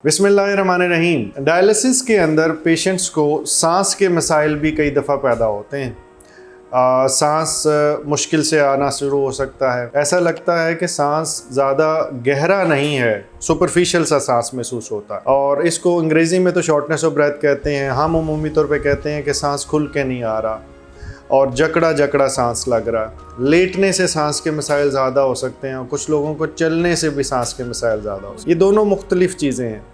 बिस्मिल्लाहिर्रहमानिर्रहीम। डायलिसिस के अंदर पेशेंट्स को सांस के मसाइल भी कई दफ़ा पैदा होते हैं। सांस मुश्किल से आना शुरू हो सकता है, ऐसा लगता है कि सांस ज़्यादा गहरा नहीं है, सुपरफिशियल सा सांस महसूस होता है और इसको अंग्रेज़ी में तो शॉर्टनेस ऑफ ब्रेथ कहते हैं। हम अमूमी तौर पे कहते हैं कि सांस खुल के नहीं आ रहा और जकड़ा जकड़ा सांस लग रहा। लेटने से सांस के मसाइल ज़्यादा हो सकते हैं और कुछ लोगों को चलने से भी सांस के मसाइल ज़्यादा हो सकते हैं। ये दोनों मुख्तलिफ चीज़ें हैं।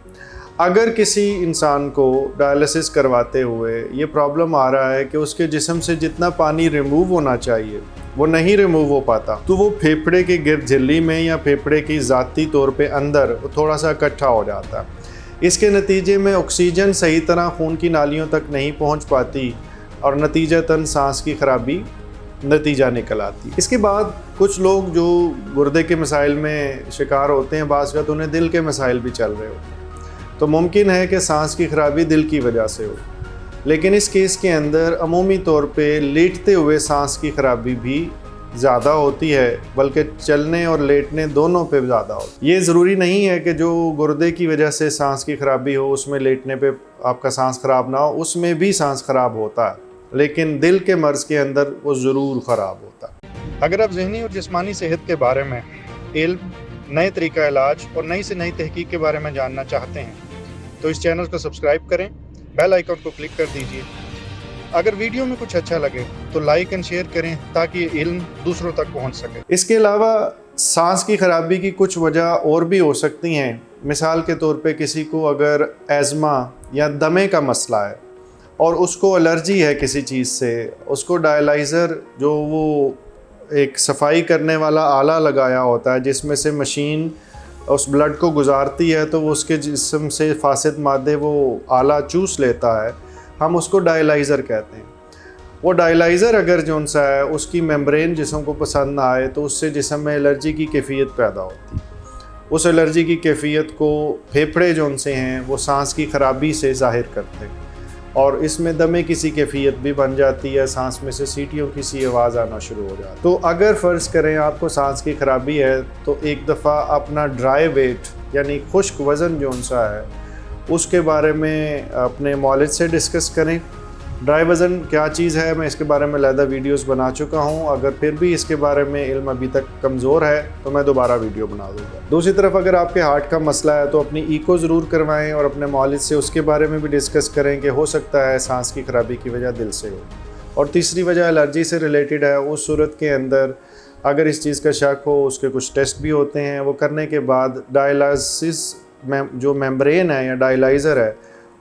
अगर किसी इंसान को डायलिसिस करवाते हुए ये प्रॉब्लम आ रहा है कि उसके जिस्म से जितना पानी रिमूव होना चाहिए वो नहीं रिमूव हो पाता, तो वो फेफड़े के गिर्द झिल्ली में या फेफड़े की ज़ाती तौर पे अंदर थोड़ा सा इकट्ठा हो जाता है। इसके नतीजे में ऑक्सीजन सही तरह खून की नालियों तक नहीं पहुंच पाती और नतीजतन सांस की खराबी नतीजा निकल आती है। इसके बाद कुछ लोग जो गुर्दे के मसाइल में शिकार होते हैं, बाज़ वक़्त उन्हें दिल के मसाइल भी चल रहे होते हैं, तो मुमकिन है कि सांस की खराबी दिल की वजह से हो। लेकिन इस केस के अंदर अमूमी तौर पे लेटते हुए सांस की खराबी भी ज़्यादा होती है, बल्कि चलने और लेटने दोनों पे ज़्यादा होती है। ये ज़रूरी नहीं है कि जो गुर्दे की वजह से सांस की खराबी हो उसमें लेटने पे आपका सांस ख़राब ना हो, उसमें भी सांस ख़राब होता है, लेकिन दिल के मर्ज़ के अंदर वो ज़रूर ख़राब होता है। अगर आप ज़हनी और जिस्मानी सेहत के बारे में इल्म, नए तरीका इलाज और नई से नई तहकीक के बारे में जानना चाहते हैं तो इस चैनल को सब्सक्राइब करें, बेल आइकन को क्लिक कर दीजिए। अगर वीडियो में कुछ अच्छा लगे तो लाइक एंड शेयर करें ताकि ये इल्म दूसरों तक पहुंच सके। इसके अलावा सांस की खराबी की कुछ वजह और भी हो सकती हैं। मिसाल के तौर पे किसी को अगर एज़मा या दमे का मसला है और उसको एलर्जी है किसी चीज़ से, उसको डायलाइज़र जो वो एक सफाई करने वाला आला लगाया होता है जिसमें से मशीन उस ब्लड को गुजारती है, तो वो उसके जिस्म से फासिद मादे वो आला चूस लेता है, हम उसको डायलाइज़र कहते हैं। वो डायलाइज़र अगर जो सा है उसकी मेम्ब्रेन जिस्म को पसंद ना आए तो उससे जिस्म में एलर्जी की कैफियत पैदा होती है। उस एलर्जी की कैफियत को फेफड़े जो से हैं वो सांस की खराबी से ज़ाहिर करते हैं और इसमें दमे की सी कैफियत भी बन जाती है, सांस में से सीटियों की सी आवाज़ आना शुरू हो जाती है। तो अगर फ़र्ज़ करें आपको सांस की खराबी है तो एक दफ़ा अपना ड्राई वेट यानी खुश्क वज़न जो सा है उसके बारे में अपने मौलिद से डिस्कस करें। ड्राई वज़न क्या चीज़ है, मैं इसके बारे में अलहदा वीडियोस बना चुका हूं। अगर फिर भी इसके बारे में इल्म अभी तक कमज़ोर है तो मैं दोबारा वीडियो बना दूँगा। दूसरी तरफ अगर आपके हार्ट का मसला है तो अपनी ईको ज़रूर करवाएं और अपने मौलिद से उसके बारे में भी डिस्कस करें कि हो सकता है सांस की खराबी की वजह दिल से हो। और तीसरी वजह एलर्जी से रिलेटेड है। उस सूरत के अंदर अगर इस चीज़ का शक हो, उसके कुछ टेस्ट भी होते हैं, वो करने के बाद डायलिसिस में जो मेम्ब्रेन है या डायलाइज़र है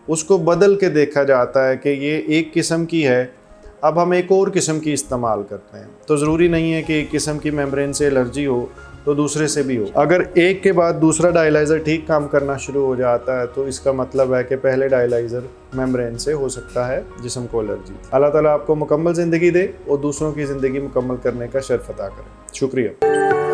उसको बदल के देखा जाता है कि ये एक किस्म की है, अब हम एक और किस्म की इस्तेमाल करते हैं। तो ज़रूरी नहीं है कि एक किस्म की मेम्ब्रेन से एलर्जी हो तो दूसरे से भी हो। अगर एक के बाद दूसरा डायलाइज़र ठीक काम करना शुरू हो जाता है तो इसका मतलब है कि पहले डायलाइज़र मेम्ब्रेन से हो सकता है जिस्म को एलर्जी। अल्लाह ताला आपको मुकम्मल ज़िंदगी दे और दूसरों की ज़िंदगी मुकम्मल करने का शर्फ अता करे। शुक्रिया।